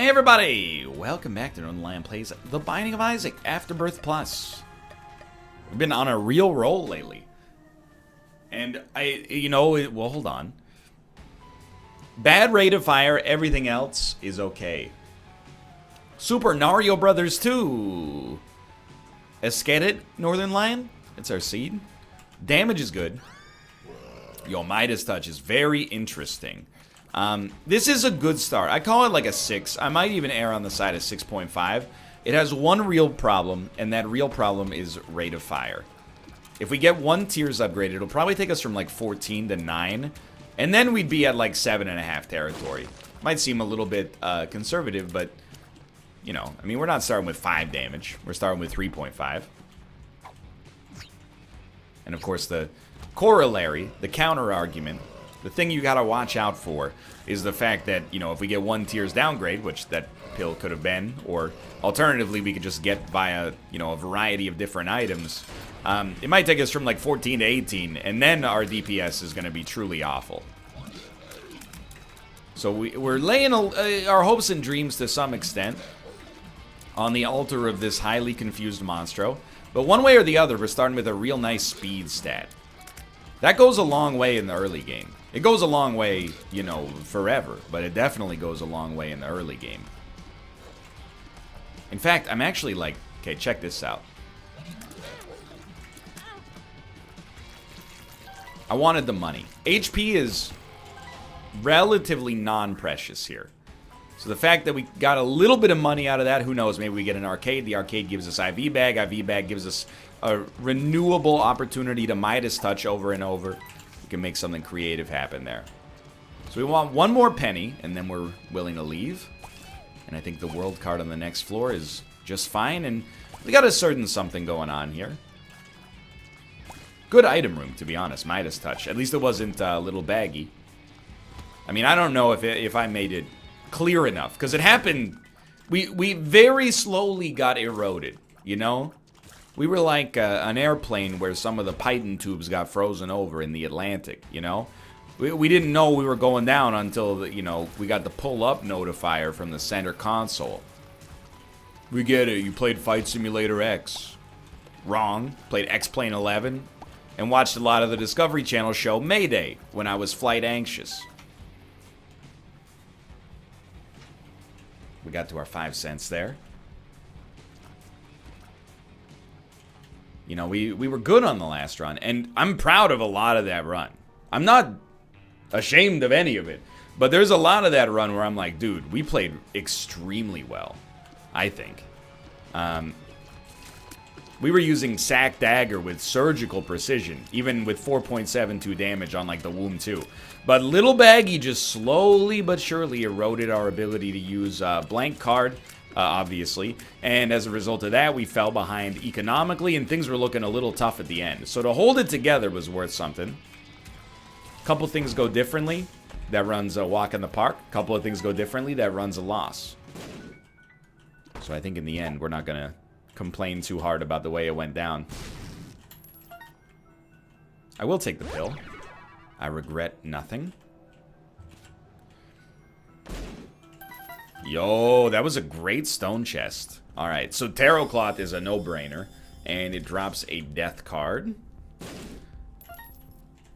Hey everybody! Welcome back to Northernlion Plays The Binding of Isaac Afterbirth Plus. We've been on a real roll lately. And well, hold on. Bad rate of fire, everything else is okay. Super Mario Brothers 2. Escated, Northernlion. It's our seed. Damage is good. Yo, Midas Touch is very interesting. This is a good start. I call it like a 6. I might even err on the side of 6.5. It has one real problem, and that real problem is rate of fire. If we get one tiers upgrade, it'll probably take us from like 14 to 9, and then we'd be at like 7.5 territory. Might seem a little bit conservative, but, you know, I mean, we're not starting with 5 damage. We're starting with 3.5. And of course, the corollary, the counter-argument, the thing you gotta watch out for is the fact that, you know, if we get one tier's downgrade, which that pill could have been, or alternatively we could just get via, you know, a variety of different items, it might take us from like 14 to 18, and then our DPS is gonna be truly awful. So we're laying our hopes and dreams to some extent on the altar of this highly confused monstro, but one way or the other, we're starting with a real nice speed stat. That goes a long way in the early game. It goes a long way, you know, forever, but it definitely goes a long way in the early game. In fact, I'm actually like, okay, check this out. I wanted the money. HP is relatively non-precious here. So the fact that we got a little bit of money out of that, who knows, maybe we get an arcade. The arcade gives us IV bag. IV bag gives us a renewable opportunity to Midas Touch over and over. We can make something creative happen there. So we want one more penny, and then we're willing to leave. And I think the world card on the next floor is just fine, and we got a certain something going on here. Good item room, to be honest, Midas Touch. At least it wasn't a little baggy. I mean, I don't know if I made it clear enough, because it happened, we very slowly got eroded, you know? We were like an airplane where some of the piton tubes got frozen over in the Atlantic, you know? We didn't know we were going down until, you know, we got the pull-up notifier from the center console. We get it, you played Flight Simulator X. Wrong. Played X-Plane 11 and watched a lot of the Discovery Channel show Mayday when I was flight anxious. We got to our 5 cents there. You know, we were good on the last run, and I'm proud of a lot of that run. I'm not ashamed of any of it, but there's a lot of that run where I'm like, dude, we played extremely well, I think. We were using Sack Dagger with surgical precision, even with 4.72 damage on, like, the Womb 2. But Little Baggy just slowly but surely eroded our ability to use Blank Card, obviously. And as a result of that, we fell behind economically, and things were looking a little tough at the end. So to hold it together was worth something. Couple things go differently. That runs a walk in the park. Couple of things go differently. That runs a loss. So I think in the end, we're not going to complain too hard about the way it went down. I will take the pill. I regret nothing. Yo, that was a great stone chest. Alright, so Tarot Cloth is a no-brainer, and it drops a death card.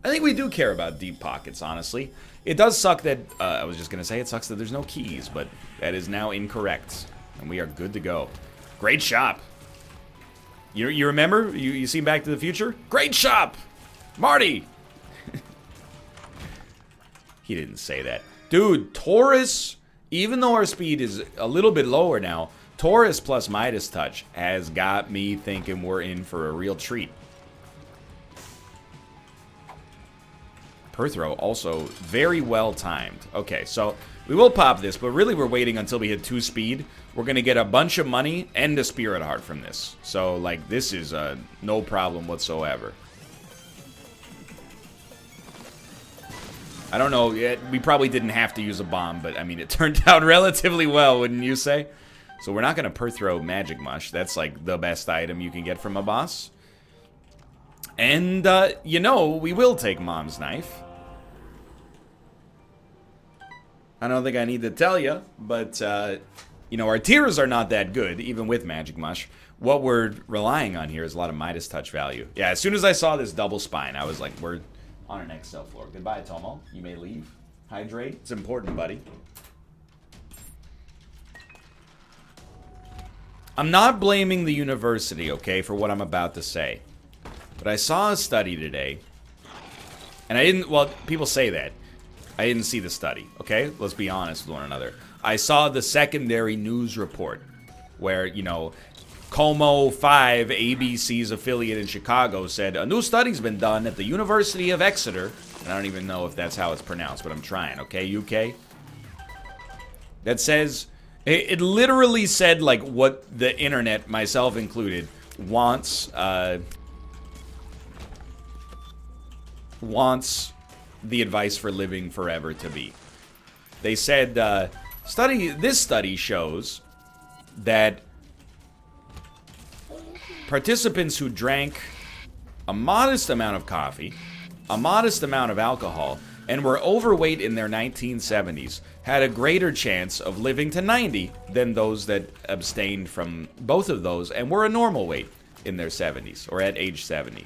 I think we do care about deep pockets, honestly. It does suck that, I was just going to say it sucks that there's no keys, but that is now incorrect, and we are good to go. Great shop. You remember? You see Back to the Future? Great shop! Marty! He didn't say that. Dude, Taurus, even though our speed is a little bit lower now, Taurus plus Midas Touch has got me thinking we're in for a real treat. Perthrow also very well timed. Okay, so we will pop this, but really we're waiting until we hit 2 speed. We're going to get a bunch of money and a Spirit Heart from this. So, like, this is no problem whatsoever. I don't know, we probably didn't have to use a bomb, but I mean, it turned out relatively well, wouldn't you say? So we're not going to Perthrow Magic Mush. That's like the best item you can get from a boss. And, you know, we will take Mom's Knife. I don't think I need to tell you, but, you know, our tiers are not that good, even with Magic Mush. What we're relying on here is a lot of Midas Touch value. Yeah, as soon as I saw this double spine, I was like, we're on an XL floor. Goodbye, Tomo. You may leave. Hydrate. It's important, buddy. I'm not blaming the university, okay, for what I'm about to say. But I saw a study today, and I didn't, well, people say that. I didn't see the study, okay? Let's be honest with one another. I saw the secondary news report where, you know, Como 5, ABC's affiliate in Chicago, said, a new study's been done at the University of Exeter. And I don't even know if that's how it's pronounced, but I'm trying, okay, UK? That says, it literally said, like, what the internet, myself included, wants the advice for living forever to be. They said, this study shows that participants who drank a modest amount of coffee, a modest amount of alcohol, and were overweight in their 1970s had a greater chance of living to 90 than those that abstained from both of those and were a normal weight in their 70s or at age 70.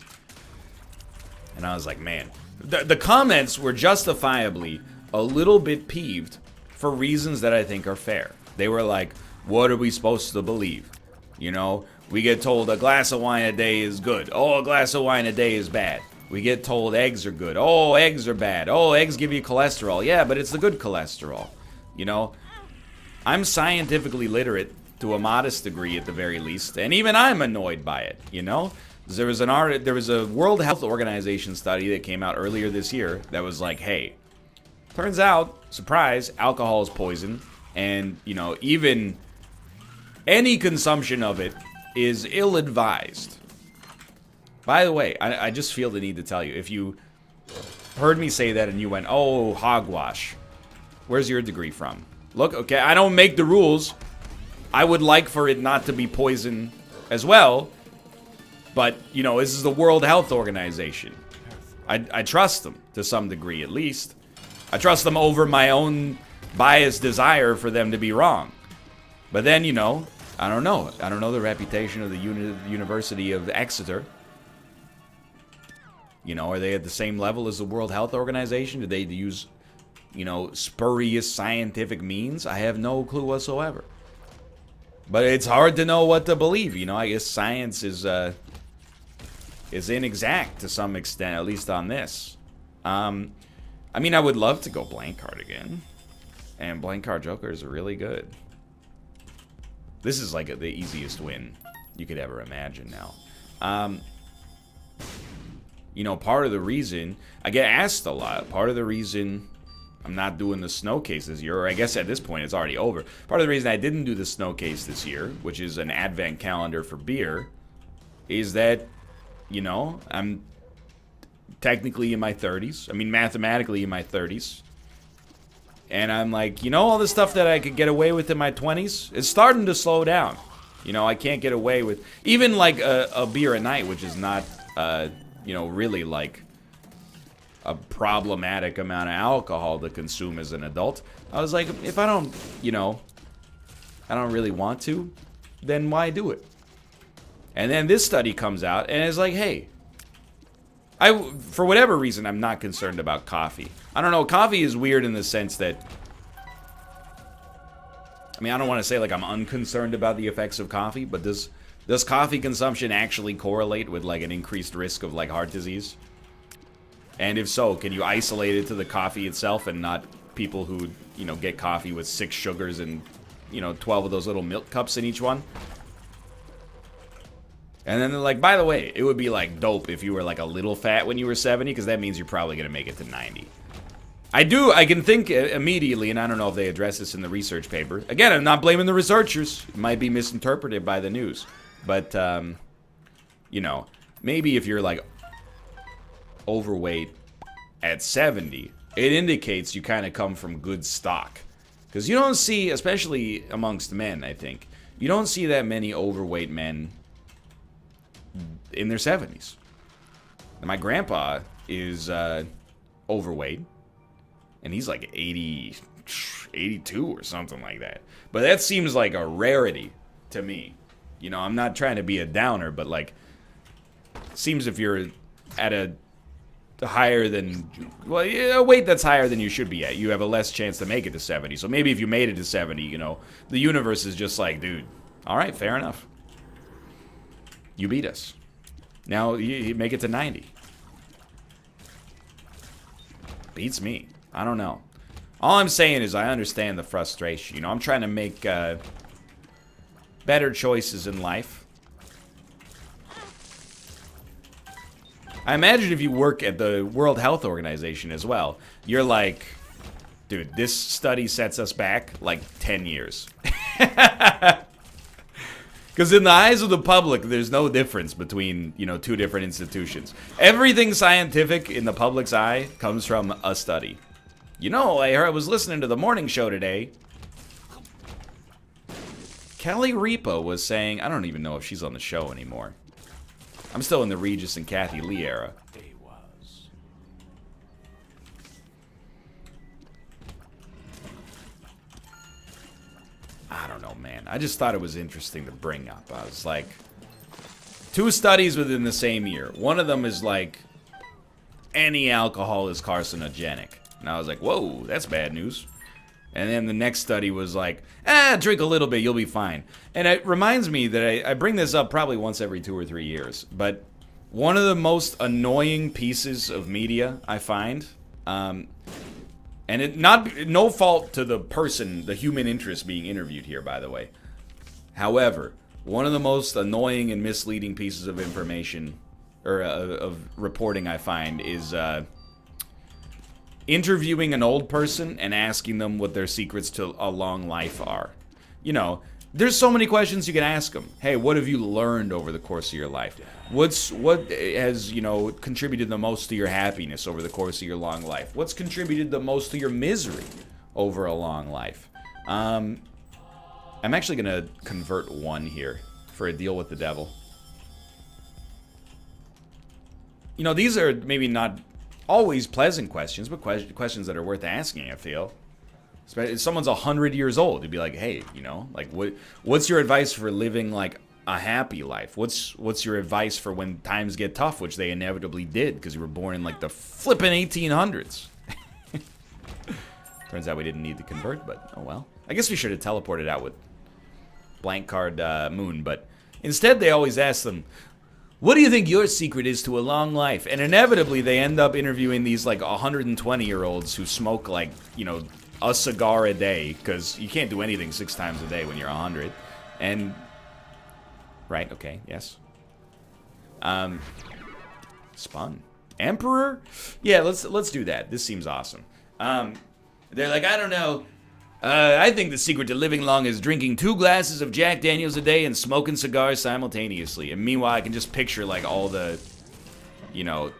And I was like, man, the comments were justifiably a little bit peeved for reasons that I think are fair. They were like, what are we supposed to believe? You know, we get told a glass of wine a day is good. Oh, a glass of wine a day is bad. We get told eggs are good. Oh, eggs are bad. Oh, eggs give you cholesterol. Yeah, but it's the good cholesterol. You know, I'm scientifically literate to a modest degree at the very least, and even I'm annoyed by it, you know? There was a World Health Organization study that came out earlier this year that was like, hey, turns out, surprise, alcohol is poison, and, you know, even any consumption of it is ill-advised. By the way, I just feel the need to tell you, if you heard me say that and you went, oh, hogwash, where's your degree from? Look, okay, I don't make the rules. I would like for it not to be poison as well, but, you know, this is the World Health Organization. I trust them to some degree, at least. I trust them over my own biased desire for them to be wrong. But then, you know, I don't know. I don't know the reputation of the University of Exeter. You know, are they at the same level as the World Health Organization? Do they use, you know, spurious scientific means? I have no clue whatsoever. But it's hard to know what to believe. You know, I guess science is inexact to some extent, at least on this. I mean, I would love to go blank card again. And blank card jokers are really good. This is like the easiest win you could ever imagine now. You know, part of the reason, I get asked a lot, part of the reason I'm not doing the snow case this year, or I guess at this point it's already over. Part of the reason I didn't do the snow case this year, which is an advent calendar for beer, is that, you know, I'm technically in my 30s. I mean, mathematically in my 30s. And I'm like, you know, all the stuff that I could get away with in my 20s is starting to slow down. You know, I can't get away with even like a beer a night, which is not, you know, really like a problematic amount of alcohol to consume as an adult. I was like, if I don't, you know, I don't really want to, then why do it? And then this study comes out and it's like, hey, for whatever reason, I'm not concerned about coffee. I don't know, coffee is weird in the sense that, I mean, I don't want to say like I'm unconcerned about the effects of coffee, but does coffee consumption actually correlate with like an increased risk of like heart disease? And if so, can you isolate it to the coffee itself and not people who, you know, get coffee with 6 sugars and, you know, 12 of those little milk cups in each one? And then they're like, by the way, it would be like dope if you were like a little fat when you were 70, because that means you're probably going to make it to 90. I can think immediately, and I don't know if they address this in the research paper. Again, I'm not blaming the researchers. It might be misinterpreted by the news. But, you know, maybe if you're like overweight at 70, it indicates you kind of come from good stock. Because you don't see, especially amongst men, I think, you don't see that many overweight men in their 70s. And my grandpa is overweight, and he's like 80 82 or something like that. But that seems like a rarity to me. You know, I'm not trying to be a downer, but like, seems if you're at a higher than, well, yeah, a weight that's higher than you should be at, you have a less chance to make it to 70. So maybe if you made it to 70, you know, the universe is just like, dude, all right, fair enough. You beat us. Now you make it to 90. Beats me. I don't know. All I'm saying is I understand the frustration. You know, I'm trying to make better choices in life. I imagine if you work at the World Health Organization as well, you're like, dude, this study sets us back like 10 years. Because in the eyes of the public, there's no difference between, you know, two different institutions. Everything scientific in the public's eye comes from a study. You know, I was listening to the morning show today. Kelly Ripa was saying, I don't even know if she's on the show anymore. I'm still in the Regis and Kathy Lee era. I don't know, man. I just thought it was interesting to bring up. I was like, 2 studies within the same year. One of them is like, any alcohol is carcinogenic. And I was like, whoa, that's bad news. And then the next study was like, drink a little bit, you'll be fine. And it reminds me that I bring this up probably once every 2 or 3 years. But one of the most annoying pieces of media I find, and it no fault to the person, the human interest being interviewed here, by the way. However, one of the most annoying and misleading pieces of information, or of reporting I find, is interviewing an old person and asking them what their secrets to a long life are. You know, there's so many questions you can ask them. Hey, what have you learned over the course of your life? What has, you know, contributed the most to your happiness over the course of your long life? What's contributed the most to your misery over a long life? I'm actually going to convert 1 here for a deal with the devil. You know, these are maybe not always pleasant questions, but questions that are worth asking, I feel. If someone's 100 years old, you'd be like, hey, you know, like, what's your advice for living, like, a happy life? What's your advice for when times get tough, which they inevitably did, because you were born in, like, the flippin' 1800s. Turns out we didn't need to convert, but oh well. I guess we should have teleported out with blank card Moon, but instead they always ask them, what do you think your secret is to a long life? And inevitably, they end up interviewing these, like, 120-year-olds who smoke, like, you know, a cigar a day, because you can't do anything 6 times a day when you're 100. And, right, okay, yes. Spun. Emperor? Yeah, let's do that. This seems awesome. They're like, I don't know. I think the secret to living long is drinking 2 glasses of Jack Daniels a day and smoking cigars simultaneously. And meanwhile, I can just picture, like, all the, you know,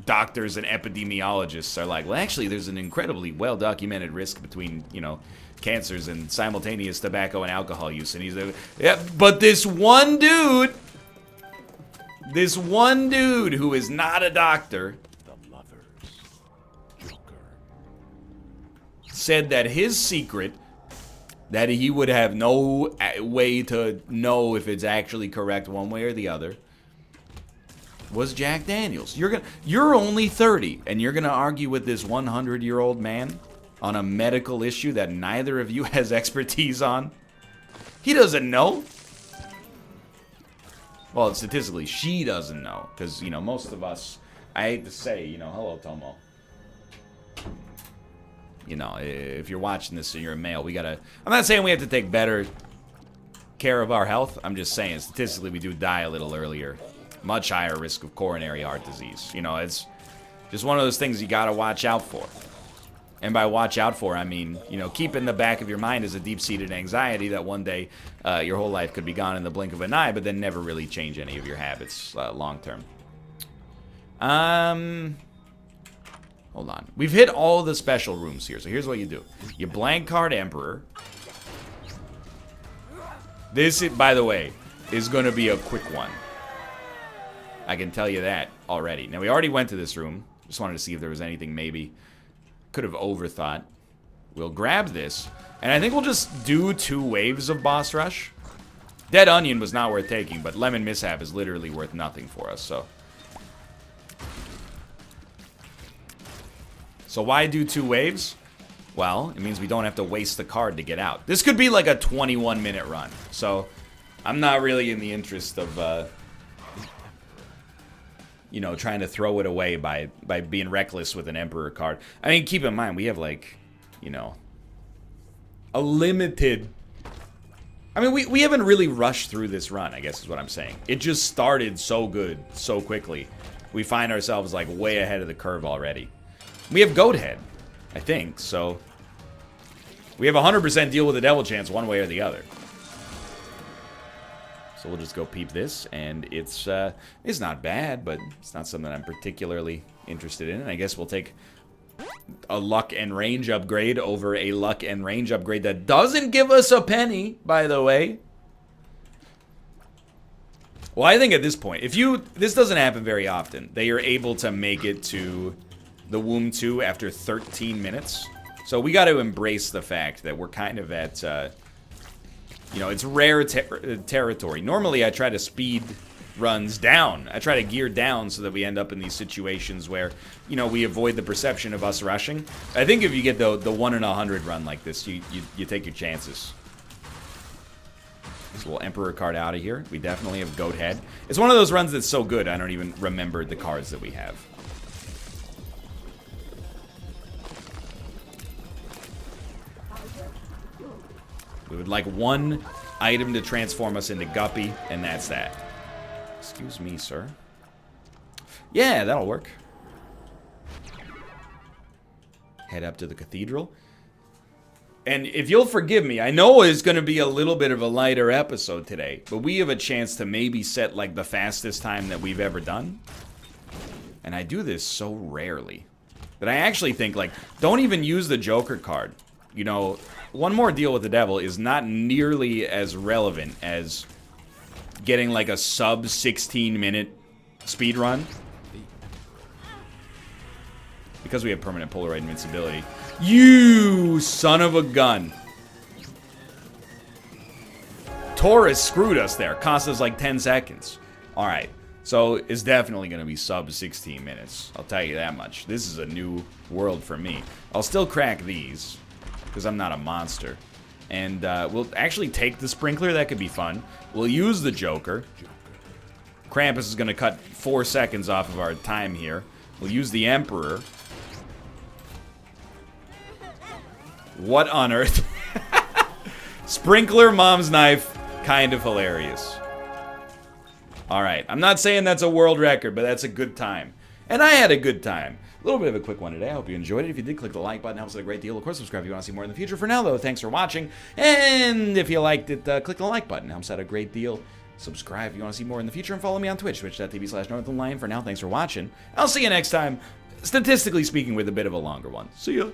doctors and epidemiologists are like, well, actually, there's an incredibly well-documented risk between, you know, cancers and simultaneous tobacco and alcohol use. And he's like, yeah, but this one dude who is not a doctor, said that his secret, that he would have no way to know if it's actually correct one way or the other, was Jack Daniels. You're only 30, and you're gonna argue with this 100-year-old man on a medical issue that neither of you has expertise on? He doesn't know. Well, statistically, she doesn't know, because, you know, most of us, I hate to say, you know, hello, Tomo. You know, if you're watching this and you're a male, we gotta... I'm not saying we have to take better care of our health. I'm just saying, statistically, we do die a little earlier. Much higher risk of coronary heart disease. You know, it's just one of those things you gotta watch out for. And by watch out for, I mean, you know, keep in the back of your mind as a deep-seated anxiety that one day your whole life could be gone in the blink of an eye, but then never really change any of your habits long-term. Hold on. We've hit all the special rooms here, so here's what you do. You blank card Emperor. This, by the way, is going to be a quick one. I can tell you that already. Now, we already went to this room. Just wanted to see if there was anything maybe could have overthought. We'll grab this. And I think we'll just do 2 waves of boss rush. Dead Onion was not worth taking, but Lemon Mishap is literally worth nothing for us, so. So why do 2 waves? Well, it means we don't have to waste the card to get out. This could be like a 21-minute run, so I'm not really in the interest of, you know, trying to throw it away by being reckless with an Emperor card. I mean, keep in mind, we have, like, you know, a limited... I mean, we haven't really rushed through this run, I guess is what I'm saying. It just started so good, so quickly. We find ourselves, like, way ahead of the curve already. We have Goat Head, I think, so... We have a 100% deal with the Devil Chance one way or the other. So we'll just go peep this, and it's not bad, but it's not something I'm particularly interested in. And I guess we'll take a luck and range upgrade over a luck and range upgrade that doesn't give us a penny, by the way. Well, I think at this point, this doesn't happen very often. They are able to make it to the Womb 2 after 13 minutes. So we got to embrace the fact that we're kind of at, you know, it's rare territory. Normally, I try to speed runs down. I try to gear down so that we end up in these situations where, you know, we avoid the perception of us rushing. I think if you get the 1 in 100 run like this, you take your chances. This little Emperor card out of here. We definitely have Goat Head. It's one of those runs that's so good, I don't even remember the cards that we have. We would like 1 item to transform us into Guppy, and that's that. Excuse me, sir. Yeah, that'll work. Head up to the cathedral. And if you'll forgive me, I know it's going to be a little bit of a lighter episode today, but we have a chance to maybe set, like, the fastest time that we've ever done. And I do this so rarely that I actually think, like, don't even use the Joker card. You know, one more deal with the devil is not nearly as relevant as getting like a sub 16-minute speed run. Because we have permanent Polaroid invincibility. You son of a gun. Taurus screwed us there. Cost us like 10 seconds. Alright, so it's definitely going to be sub 16 minutes. I'll tell you that much. This is a new world for me. I'll still crack these, because I'm not a monster. And we'll actually take the Sprinkler. That could be fun. We'll use the Joker. Krampus is going to cut 4 seconds off of our time here. We'll use the Emperor. What on earth? Sprinkler, Mom's Knife. Kind of hilarious. Alright, I'm not saying that's a world record, but that's a good time. And I had a good time. A little bit of a quick one today. I hope you enjoyed it. If you did, click the like button. It helps out a great deal. Of course, subscribe if you want to see more in the future. For now, though, thanks for watching. And if you liked it, click the like button. It helps out a great deal. Subscribe if you want to see more in the future. And follow me on Twitch, twitch.tv/Northernlion. For now, thanks for watching. I'll see you next time. Statistically speaking, with a bit of a longer one. See ya.